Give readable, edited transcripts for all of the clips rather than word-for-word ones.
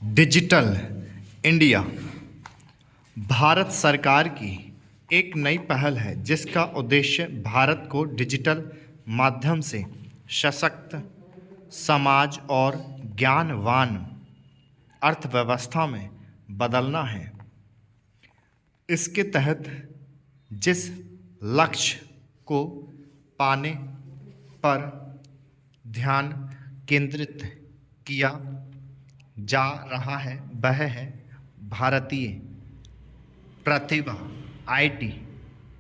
Digital India Bharat सरकार की एक नई पहल है जिसका उद्देश्य भारत को डिजिटल माध्यम से सशक्त समाज और ज्ञानवान अर्थव्यवस्था में बदलना है। इसके तहत जिस लक्ष्य को पाने पर ध्यान केंद्रित किया जा रहा है वह है भारतीय प्रतिभा आईटी,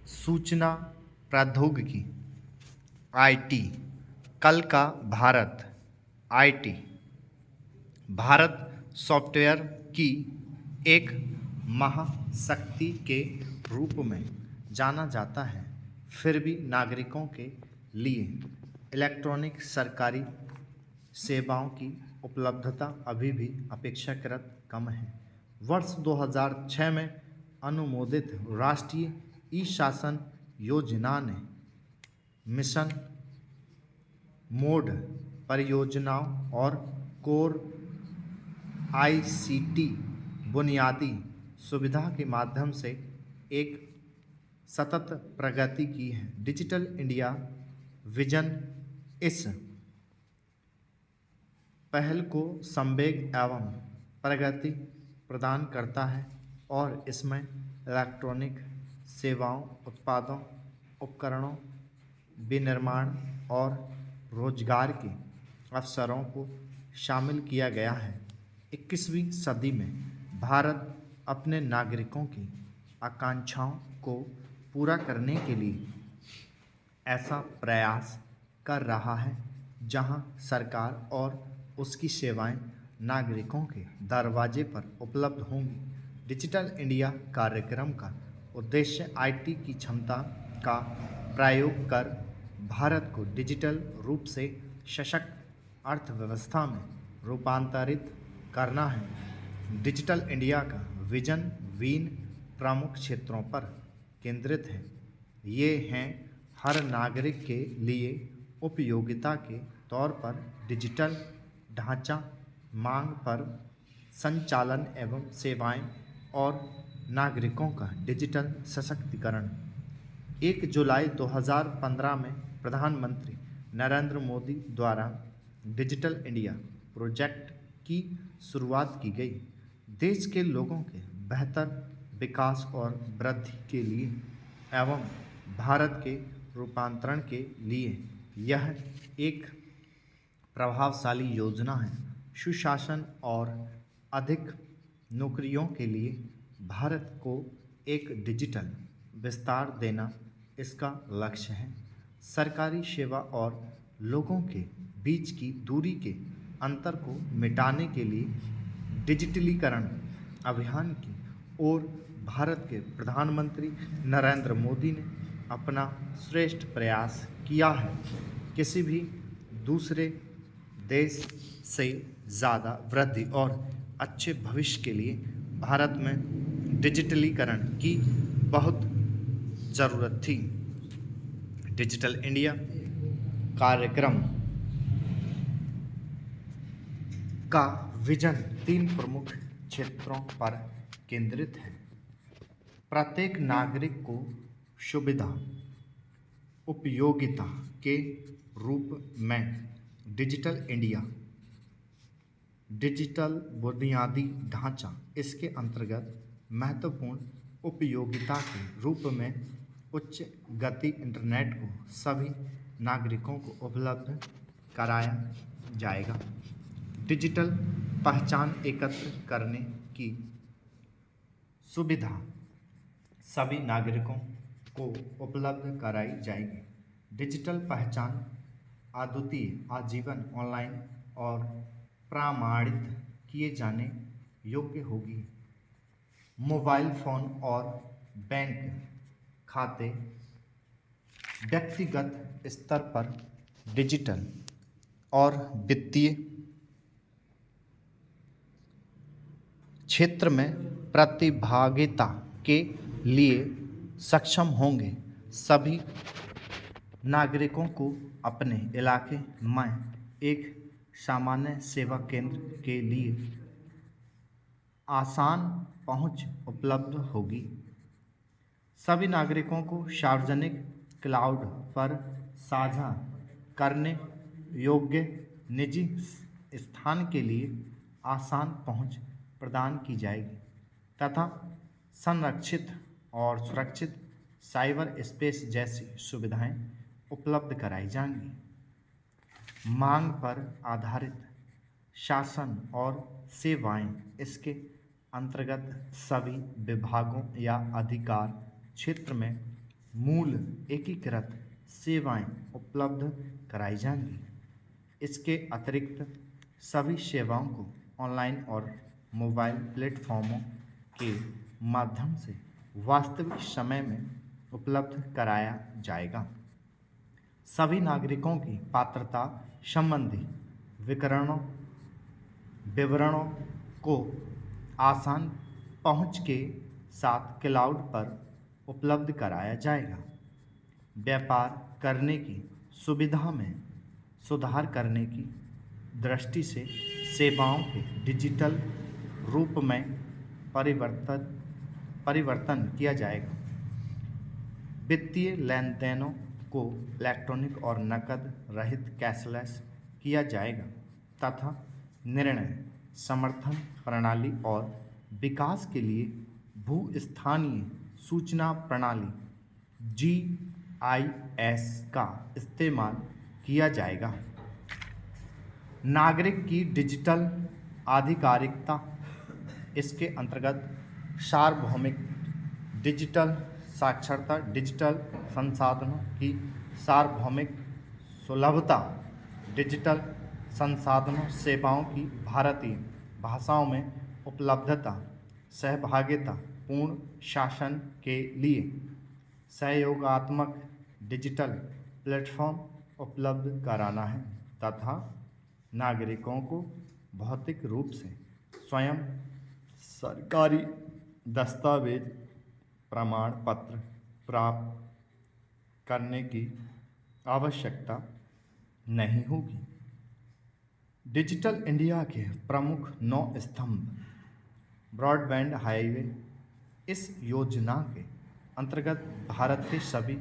सूचना प्रौद्योगिकी आईटी, कल का भारत आईटी। भारत सॉफ्टवेयर की एक महाशक्ति के रूप में जाना जाता है, फिर भी नागरिकों के लिए इलेक्ट्रॉनिक सरकारी सेवाओं की उपलब्धता अभी भी अपेक्षाकृत कम है। वर्ष 2006 में अनुमोदित राष्ट्रीय ई शासन योजना ने मिशन मोड परियोजनाओं और कोर आईसीटी बुनियादी सुविधा के माध्यम से एक सतत प्रगति की है। डिजिटल इंडिया विजन इस पहल को संवेग एवं प्रगति प्रदान करता है और इसमें इलेक्ट्रॉनिक सेवाओं, उत्पादों, उपकरणों, विनिर्माण और रोजगार के अवसरों को शामिल किया गया है। 21वीं सदी में भारत अपने नागरिकों की आकांक्षाओं को पूरा करने के लिए ऐसा प्रयास कर रहा है जहां सरकार और उसकी सेवाएं नागरिकों के दरवाजे पर उपलब्ध होंगी। डिजिटल इंडिया कार्यक्रम का उद्देश्य आईटी की क्षमता का प्रयोग कर भारत को डिजिटल रूप से सशक्त अर्थव्यवस्था में रूपांतरित करना है। डिजिटल इंडिया का विजन 3 प्रमुख क्षेत्रों पर केंद्रित है। ये हैं हर नागरिक के लिए उपयोगिता के तौर पर डिजिटल ढांचा, मांग पर संचालन एवं सेवाएं और नागरिकों का डिजिटल सशक्तिकरण। 1 जुलाई 2015 में प्रधानमंत्री नरेंद्र मोदी द्वारा डिजिटल इंडिया प्रोजेक्ट की शुरुआत की गई। देश के लोगों के बेहतर विकास और वृद्धि के लिए एवं भारत के रूपांतरण के लिए यह एक प्रभावशाली योजना है। सुशासन और अधिक नौकरियों के लिए भारत को एक डिजिटल विस्तार देना इसका लक्ष्य है। सरकारी सेवा और लोगों के बीच की दूरी के अंतर को मिटाने के लिए डिजिटलीकरण अभियान की ओर भारत के प्रधानमंत्री नरेंद्र मोदी ने अपना श्रेष्ठ प्रयास किया है। किसी भी दूसरे देश से ज़्यादा वृद्धि और अच्छे भविष्य के लिए भारत में डिजिटलीकरण की बहुत ज़रूरत थी। डिजिटल इंडिया कार्यक्रम का विजन 3 प्रमुख क्षेत्रों पर केंद्रित है। प्रत्येक नागरिक को सुविधा उपयोगिता के रूप में डिजिटल इंडिया डिजिटल बुनियादी ढांचा, इसके अंतर्गत महत्वपूर्ण उपयोगिता के रूप में उच्च गति इंटरनेट को सभी नागरिकों को उपलब्ध कराया जाएगा। डिजिटल पहचान एकत्र करने की सुविधा सभी नागरिकों को उपलब्ध कराई जाएगी। डिजिटल पहचान अद्वितीय, आजीवन, ऑनलाइन और प्रमाणित किए जाने योग्य होगी। मोबाइल फोन और बैंक खाते व्यक्तिगत स्तर पर डिजिटल और वित्तीय क्षेत्र में प्रतिभागिता के लिए सक्षम होंगे। सभी नागरिकों को अपने इलाके में एक सामान्य सेवा केंद्र के लिए आसान पहुंच उपलब्ध होगी। सभी नागरिकों को सार्वजनिक क्लाउड पर साझा करने योग्य निजी स्थान के लिए आसान पहुंच प्रदान की जाएगी तथा संरक्षित और सुरक्षित साइबर स्पेस जैसी सुविधाएं उपलब्ध कराई जाएंगी। मांग पर आधारित शासन और सेवाएं इसके अंतर्गत सभी विभागों या अधिकार क्षेत्र में मूल एकीकृत सेवाएं उपलब्ध कराई जाएंगी। इसके अतिरिक्त सभी सेवाओं को ऑनलाइन और मोबाइल प्लेटफॉर्मों के माध्यम से वास्तविक समय में उपलब्ध कराया जाएगा। सभी नागरिकों की पात्रता संबंधी विवरणों को आसान पहुंच के साथ क्लाउड पर उपलब्ध कराया जाएगा। व्यापार करने की सुविधा में सुधार करने की दृष्टि से सेवाओं के डिजिटल रूप में परिवर्तन किया जाएगा। वित्तीय लेन देनों को इलेक्ट्रॉनिक और नकद रहित कैशलेस किया जाएगा तथा निर्णय समर्थन प्रणाली और विकास के लिए भू-स्थानीय सूचना प्रणाली GIS का इस्तेमाल किया जाएगा। नागरिक की डिजिटल आधिकारिकता इसके अंतर्गत सार्वभौमिक डिजिटल साक्षरता, डिजिटल संसाधनों की सार्वभौमिक सुलभता, डिजिटल संसाधनों सेवाओं की भारतीय भाषाओं में उपलब्धता, सहभागिता पूर्ण शासन के लिए सहयोगात्मक डिजिटल प्लेटफॉर्म उपलब्ध कराना है तथा नागरिकों को भौतिक रूप से स्वयं सरकारी दस्तावेज प्रमाण पत्र प्राप्त करने की आवश्यकता नहीं होगी। डिजिटल इंडिया के प्रमुख 9 स्तंभ ब्रॉडबैंड हाईवे। इस योजना के अंतर्गत भारत के सभी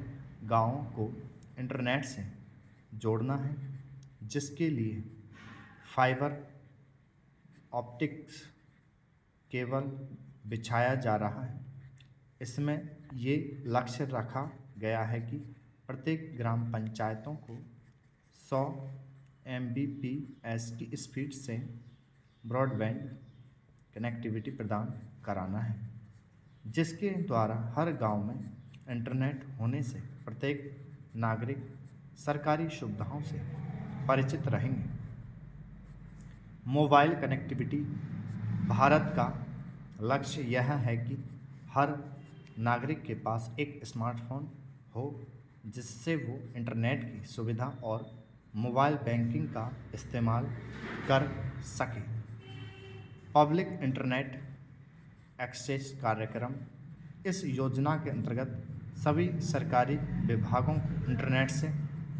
गांवों को इंटरनेट से जोड़ना है, जिसके लिए फाइबर ऑप्टिक्स केबल बिछाया जा रहा है। इसमें ये लक्ष्य रखा गया है कि प्रत्येक ग्राम पंचायतों को 100 Mbps की स्पीड से ब्रॉडबैंड कनेक्टिविटी प्रदान कराना है, जिसके द्वारा हर गांव में इंटरनेट होने से प्रत्येक नागरिक सरकारी सुविधाओं से परिचित रहेंगे। Mobile connectivity. भारत का लक्ष्य यह है कि हर नागरिक के पास एक स्मार्टफोन हो, जिससे वो इंटरनेट की सुविधा और मोबाइल बैंकिंग का इस्तेमाल कर सके। पब्लिक इंटरनेट एक्सेस कार्यक्रम। इस योजना के अंतर्गत सभी सरकारी विभागों को इंटरनेट से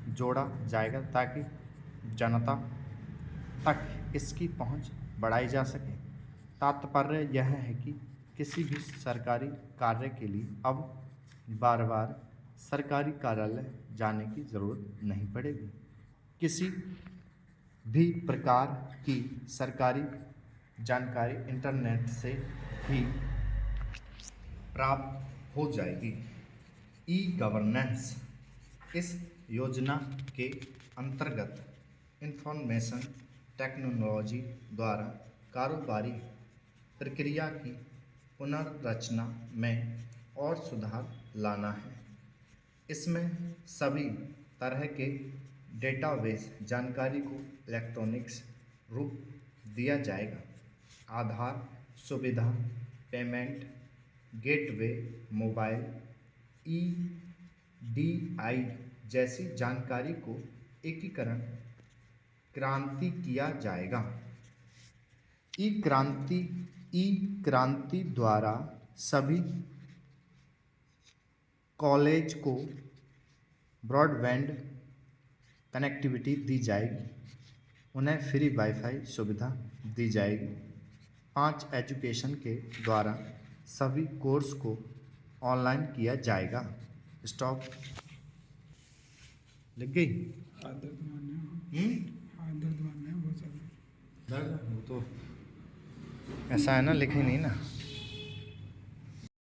जोड़ा जाएगा ताकि जनता तक इसकी पहुंच बढ़ाई जा सके। तात्पर्य यह है कि किसी भी सरकारी कार्य के लिए अब बार बार सरकारी कार्यालय जाने की ज़रूरत नहीं पड़ेगी। किसी भी प्रकार की सरकारी जानकारी इंटरनेट से ही प्राप्त हो जाएगी। E governance. इस योजना के अंतर्गत इंफॉर्मेशन टेक्नोलॉजी द्वारा कारोबारी प्रक्रिया की पुनर्रचना में और सुधार लाना है। इसमें सभी तरह के डेटाबेस जानकारी को इलेक्ट्रॉनिक्स रूप दिया जाएगा। आधार सुविधा, पेमेंट गेटवे, मोबाइल EDI जैसी जानकारी को एकीकरण क्रांति किया जाएगा। ई क्रांति द्वारा सभी कॉलेज को ब्रॉडबैंड कनेक्टिविटी दी जाएगी। उन्हें फ्री वाईफाई सुविधा दी जाएगी। 5 एजुकेशन के द्वारा सभी कोर्स को ऑनलाइन किया जाएगा। स्टॉप। लिख गई? दर्द मारने बहुत ज़्यादा दर्द वो तो ऐसा है ना, लिखे नहीं ना।